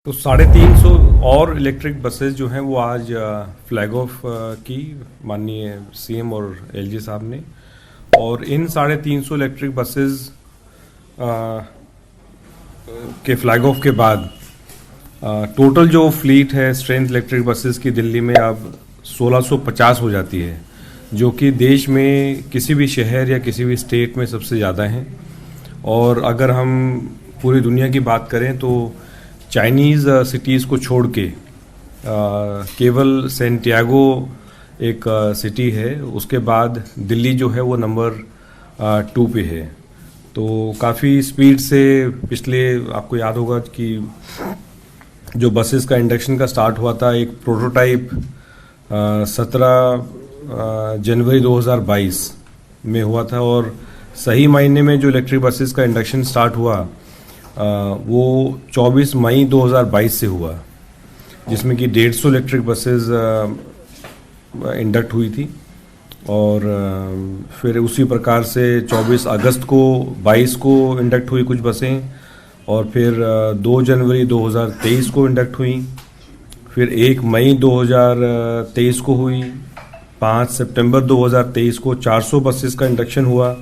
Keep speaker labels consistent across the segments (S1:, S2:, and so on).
S1: तो 350 और electric buses जो हैं वो आज फ्लैग ऑफ की माननीय सीएम और एलजी साहब ने। और इन 350 इलेक्ट्रिक बसेस के फ्लैग ऑफ के बाद टोटल जो फ्लीट है स्ट्रेंथ इलेक्ट्रिक बसेस की दिल्ली में अब 1650 हो जाती है, जो कि देश में किसी भी शहर या किसी भी स्टेट में सबसे ज़्यादा हैं। और अगर हम पूरी दुनिया की बात करें तो चाइनीज़ सिटीज़ को छोड़ के केवल सेंटियागो एक सिटी है, उसके बाद दिल्ली जो है वो नंबर 2 पे है। तो काफ़ी स्पीड से पिछले, आपको याद होगा कि जो बसेस का इंडक्शन का स्टार्ट हुआ था, एक प्रोटोटाइप 17 जनवरी 2022 में हुआ था और सही महीने में जो इलेक्ट्रिक बसेस का इंडक्शन स्टार्ट हुआ वो 24 मई 2022 से हुआ, जिसमें कि 150 इलेक्ट्रिक बसेस इंडक्ट हुई थी। और फिर उसी प्रकार से 24 अगस्त को 22 को इंडक्ट हुई कुछ बसें, और फिर 2 जनवरी 2023 को इंडक्ट हुई, फिर 1 मई 2023 को हुई, 5 सितंबर 2023 को 400 बसेस का इंडक्शन हुआ,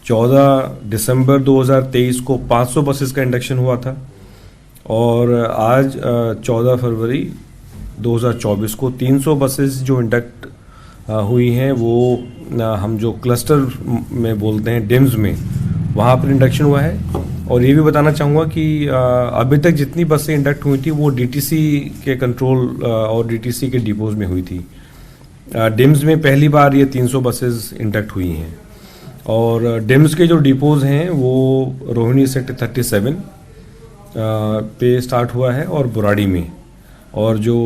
S1: 14 दिसंबर 2023 को 500 बसेस का इंडक्शन हुआ था, और आज 14 फरवरी 2024 को 300 बसेस जो इंडक्ट हुई हैं वो हम जो क्लस्टर में बोलते हैं डिम्स में, वहाँ पर इंडक्शन हुआ है। और ये भी बताना चाहूँगा कि अभी तक जितनी बसें इंडक्ट हुई थी वो डीटीसी के कंट्रोल और डीटीसी के डिपोज में हुई थी। डिम्स में पहली बार ये 300 बसेस इंडक्ट हुई हैं। और डिम्स के जो डिपोज हैं वो रोहिणी सेक्टर 37 पे स्टार्ट हुआ है और बुराड़ी में। और जो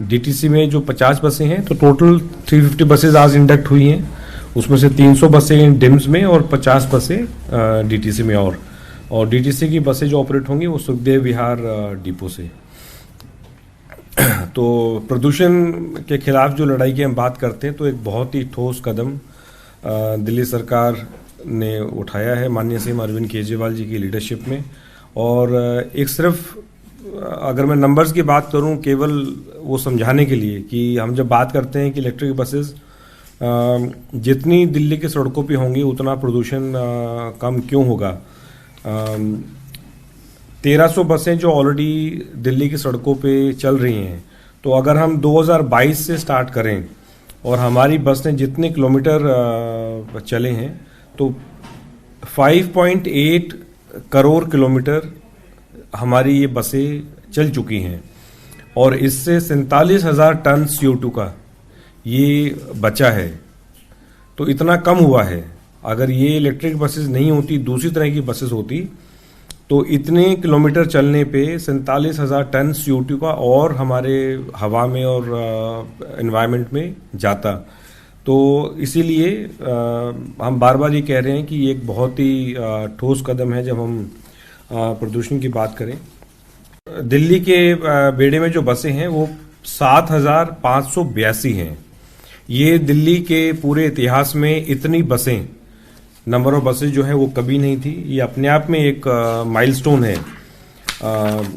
S1: डीटीसी में जो 50 बसें हैं, तो टोटल 350 बसेस आज इंडक्ट हुई हैं, उसमें से 300 बसें डिम्स में और 50 बसें डीटीसी में। और डीटीसी की बसें जो ऑपरेट होंगी वो सुखदेव विहार डिपो से। तो प्रदूषण के खिलाफ जो लड़ाई की हम बात करते हैं, तो एक बहुत ही ठोस कदम दिल्ली सरकार ने उठाया है माननीय सीएम अरविंद केजरीवाल जी की लीडरशिप में। और एक सिर्फ अगर मैं नंबर्स की बात करूं, केवल वो समझाने के लिए कि हम जब बात करते हैं कि इलेक्ट्रिक बसेस जितनी दिल्ली की सड़कों पे होंगी उतना प्रदूषण कम क्यों होगा। 1300 बसें जो ऑलरेडी दिल्ली की सड़कों पे चल रही हैं, तो अगर हम 2022 से स्टार्ट करें और हमारी बस ने जितने किलोमीटर चले हैं, तो 5.8 करोड़ किलोमीटर हमारी ये बसें चल चुकी हैं, और इससे 47,000 टन CO2 का ये बचा है। तो इतना कम हुआ है। अगर ये इलेक्ट्रिक बसेस नहीं होती, दूसरी तरह की बसेस होती, तो इतने किलोमीटर चलने पे 47,000 टन CO2 का और हमारे हवा में और एनवायरनमेंट में जाता। तो इसीलिए हम बार बार ये कह रहे हैं कि ये एक बहुत ही ठोस कदम है जब हम प्रदूषण की बात करें। दिल्ली के बेड़े में जो बसें हैं वो 7,582 हैं। ये दिल्ली के पूरे इतिहास में इतनी बसें, नंबर ऑफ बसेस जो है वो कभी नहीं थी। ये अपने आप में एक माइलस्टोन है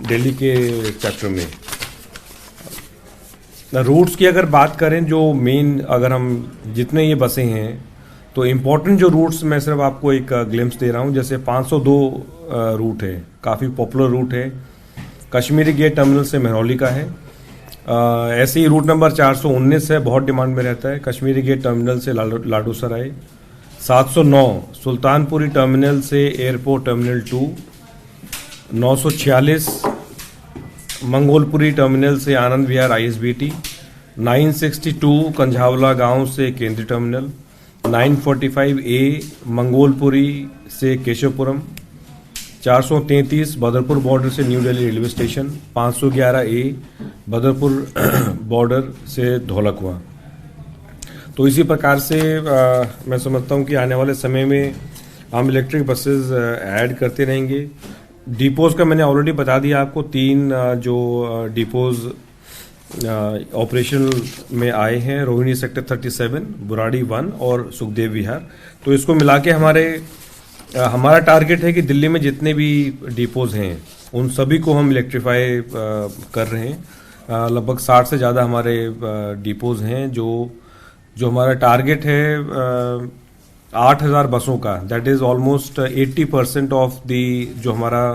S1: दिल्ली के चैप्टर में। रूट्स की अगर बात करें, जो मेन, अगर हम जितने ये बसें हैं, तो इम्पोर्टेंट जो रूट्स मैं सिर्फ आपको एक ग्लिम्स दे रहा हूँ। जैसे 502 रूट है, काफ़ी पॉपुलर रूट है, कश्मीरी गेट टर्मिनल से महरौली का है। ऐसे ही रूट नंबर 419 है, बहुत डिमांड में रहता है, कश्मीरी गेट टर्मिनल से लाडू सराय। 709 सुल्तानपुरी टर्मिनल से एयरपोर्ट टर्मिनल 2। 946 मंगोलपुरी टर्मिनल से आनंद विहार ISBT। 962 कंझावला गांव से केंद्रीय टर्मिनल। 945A मंगोलपुरी से केशवपुरम। 433 बदरपुर बॉर्डर से new Delhi railway station. 511A Badarpur border से धौलकुआं। तो इसी प्रकार से मैं समझता हूँ कि आने वाले समय में हम इलेक्ट्रिक बसेस ऐड करते रहेंगे। डिपोज का मैंने ऑलरेडी बता दिया आपको, 3 जो डिपोज ऑपरेशन में आए हैं, रोहिणी सेक्टर 37, बुराड़ी 1 और सुखदेव विहार। तो इसको मिला के हमारा टारगेट है कि दिल्ली में जितने भी डिपोज हैं उन सभी को हम इलेक्ट्रीफाई कर रहे हैं। लगभग 60 से ज़्यादा हमारे डिपोज हैं। जो हमारा टारगेट है 8,000 बसों का, that is almost 80% of the जो हमारा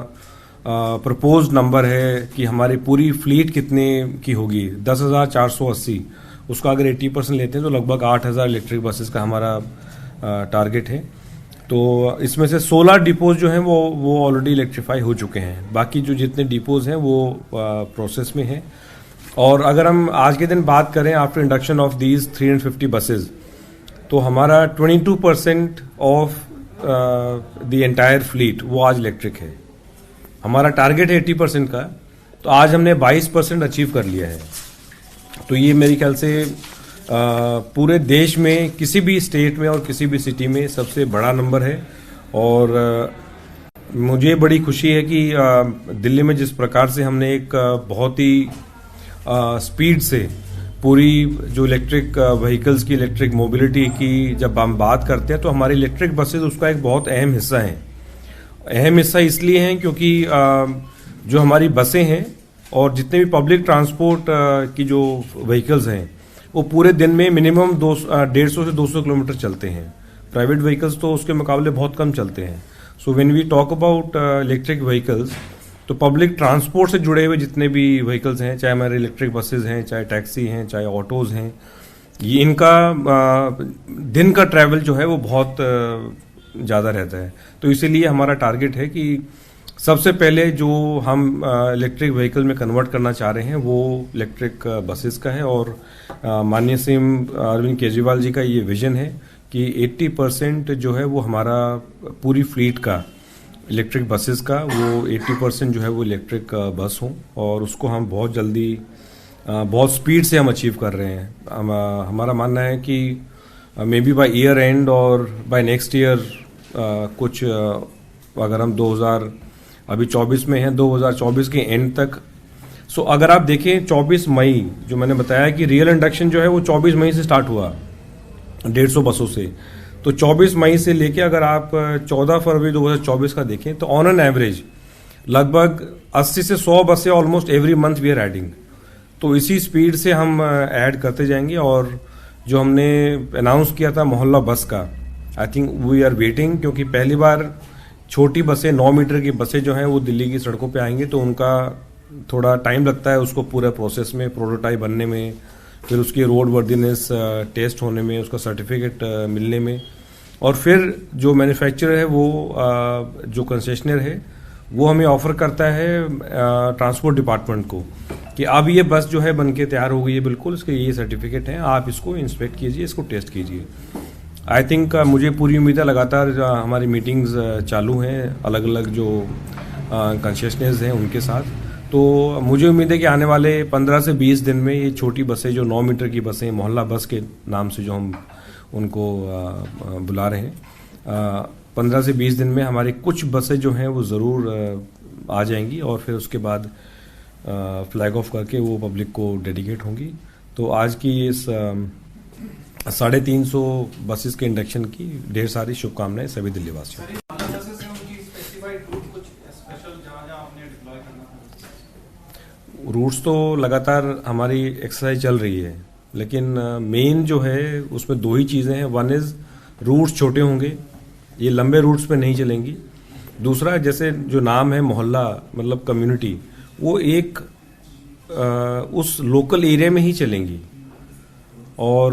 S1: प्रपोज नंबर है कि हमारी पूरी फ्लीट कितने की होगी, 10,480, उसका अगर 80% लेते हैं तो लगभग 8,000 इलेक्ट्रिक बसेस का हमारा टारगेट है। तो इसमें से 16 डिपोज जो हैं वो ऑलरेडी इलेक्ट्रीफाई हो चुके हैं। बाकी जो जितने डिपोज हैं वो प्रोसेस में हैं। और अगर हम आज के दिन बात करें after induction of these 350 buses, तो हमारा 22% ऑफ द एंटायर फ्लीट वो आज इलेक्ट्रिक है। हमारा टारगेट है 80% का, तो आज हमने 22% अचीव कर लिया है। तो ये मेरे ख्याल से पूरे देश में किसी भी स्टेट में और किसी भी सिटी में सबसे बड़ा नंबर है। और मुझे बड़ी खुशी है कि दिल्ली में जिस प्रकार से हमने एक बहुत ही स्पीड से पूरी जो इलेक्ट्रिक व्हीकल्स की, इलेक्ट्रिक मोबिलिटी की जब हम बात करते हैं, तो हमारी इलेक्ट्रिक बसेज उसका एक बहुत अहम हिस्सा है। अहम हिस्सा इसलिए हैं क्योंकि जो हमारी बसें हैं और जितने भी पब्लिक ट्रांसपोर्ट की जो व्हीकल्स हैं वो पूरे दिन में मिनिमम 150 से 200 किलोमीटर चलते हैं। प्राइवेट व्हीकल्स तो उसके मुकाबले बहुत कम चलते हैं। So when we talk about electric vehicles, तो पब्लिक ट्रांसपोर्ट से जुड़े हुए जितने भी व्हीकल्स हैं, चाहे हमारे इलेक्ट्रिक बसेज हैं, चाहे टैक्सी हैं, चाहे ऑटोज़ हैं, ये इनका दिन का ट्रैवल जो है वो बहुत ज़्यादा रहता है। तो इसीलिए हमारा टारगेट है कि सबसे पहले जो हम इलेक्ट्रिक व्हीकल में कन्वर्ट करना चाह रहे हैं वो इलेक्ट्रिक बसेस का है। और माननीय सीएम अरविंद केजरीवाल जी का ये विजन है कि 80% जो है वो हमारा पूरी फ्लीट का, इलेक्ट्रिक बसेस का, वो 80% जो है वो इलेक्ट्रिक बस हो। और उसको हम बहुत जल्दी बहुत स्पीड से हम अचीव कर रहे हैं। हमारा मानना है कि may be by year and और बाय नेक्स्ट ईयर कुछ अगर हम 2024 में हैं, 2024 के एंड तक। सो अगर आप देखें 24 मई जो मैंने बताया कि रियल इंडक्शन जो है वो 24 मई से स्टार्ट हुआ 150 बसों से। तो 24 मई से लेके अगर आप 14 फरवरी 2024 का देखें तो ऑन एन एवरेज लगभग 80 से 100 बसें almost every month we are adding. तो इसी स्पीड से हम ऐड करते जाएंगे। और जो हमने अनाउंस किया था मोहल्ला बस का, I think we are waiting, क्योंकि पहली बार छोटी बसें 9 मीटर की बसें जो हैं वो दिल्ली की सड़कों पे आएंगी, तो उनका थोड़ा टाइम लगता है उसको पूरे प्रोसेस में, प्रोटोटाइप बनने में, फिर उसकी रोड वर्दीनेस टेस्ट होने में, उसका सर्टिफिकेट मिलने में। और फिर जो मैन्युफैक्चरर है वो जो कंसेशनर है वो हमें ऑफर करता है ट्रांसपोर्ट डिपार्टमेंट को कि अब ये बस जो है बनके तैयार हो गई है, बिल्कुल इसके ये सर्टिफिकेट हैं, आप इसको इंस्पेक्ट कीजिए, इसको टेस्ट कीजिए। आई थिंक मुझे पूरी उम्मीद है, लगातार हमारी मीटिंग्स चालू हैं अलग अलग जो कंसेशनर्स हैं उनके साथ। तो मुझे उम्मीद है कि आने वाले 15 से 20 दिन में ये छोटी बसें जो 9 मीटर की बसें, मोहल्ला बस के नाम से जो हम उनको बुला रहे हैं, 15 से 20 दिन में हमारी कुछ बसें जो हैं वो ज़रूर आ जाएंगी और फिर उसके बाद फ्लैग ऑफ करके वो पब्लिक को डेडिकेट होंगी। तो आज की इस 350 बसेस के इंडक्शन की ढेर सारी शुभकामनाएं सभी दिल्ली वासियों को। रूट्स तो लगातार हमारी एक्सरसाइज चल रही है, लेकिन मेन जो है उसमें 2 ही चीज़ें हैं। वन इज़ रूट्स छोटे होंगे, ये लंबे रूट्स पे नहीं चलेंगी। दूसरा, जैसे जो नाम है मोहल्ला मतलब कम्युनिटी, वो एक उस लोकल एरिया में ही चलेंगी। और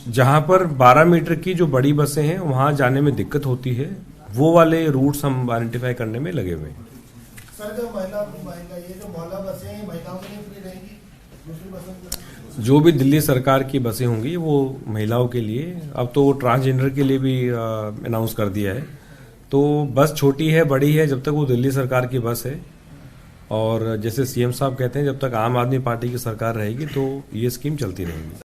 S1: जहाँ पर 12 मीटर की जो बड़ी बसें हैं वहाँ जाने में दिक्कत होती है, वो वाले रूट्स हम आइडेंटिफाई करने में लगे हुए हैं।
S2: सर, जो मोहल्ला बसें हैं, महिलाओं के लिए फ्री रहेंगी? दूसरी बसें
S1: जो भी दिल्ली सरकार की बसें होंगी वो महिलाओं के लिए, अब तो ट्रांसजेंडर के लिए भी अनाउंस कर दिया है। तो बस छोटी है बड़ी है, जब तक वो दिल्ली सरकार की बस है। और जैसे सीएम साहब कहते हैं, जब तक आम आदमी पार्टी की सरकार रहेगी तो ये स्कीम चलती रहेगी।